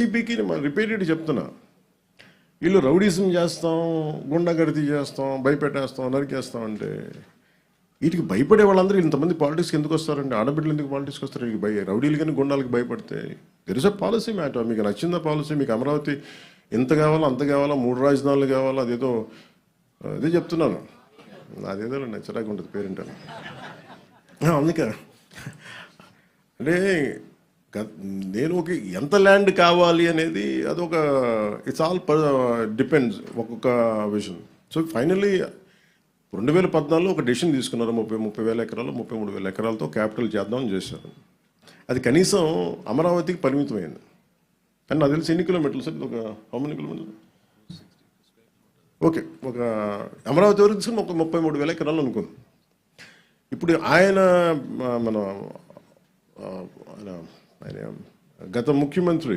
టీపీకి repeated చెప్తున్నా, వీళ్ళు rowdyism చేస్తాం, గుండాగర్దీ చేస్తాం, భయపెట్టేస్తాం, నరికేస్తాం అంటే వీటికి భయపడే వాళ్ళందరూ ఇంతమంది పాలిటిక్స్కి ఎందుకు వస్తారండి? ఆడబిడ్డలు ఎందుకు పాలిటిక్స్కి వస్తారు? వీళ్ళకి రౌడీలు కానీ గుండాలకి భయపడితే there is a policy matter. మీకు నచ్చిందా పాలసీ? మీకు అమరావతి ఎంత కావాలో అంత కావాలా, 3 రాజధానులు కావాలా, అదేదో అదే చెప్తున్నాను, అదేదో చిరాకు ఉంటుంది పేరెంటాను. అందుకే అంటే నేను ఎంత ల్యాండ్ కావాలి అనేది అదొక ఇట్స్ ఆల్ డిపెండ్స్ ఒక్కొక్క విషయం. సో ఫైనల్లీ 2014లో ఒక డెసిషన్ తీసుకున్నారు, 30,000 ఎకరాలు 33,000 ఎకరాలతో క్యాపిటల్ చేద్దామని చేశారు. అది కనీసం అమరావతికి పరిమితమైంది. కానీ నాకు తెలిసి ఎన్ని కిలోమీటర్లు సార్? ఒక హౌ మెనీ కిలోమీటర్లు? ఓకే, ఒక అమరావతి వరకు తీసుకుని ఒక 33,000 ఎకరాలు అనుకుంది. ఇప్పుడు ఆయన గత ముఖ్యమంత్రి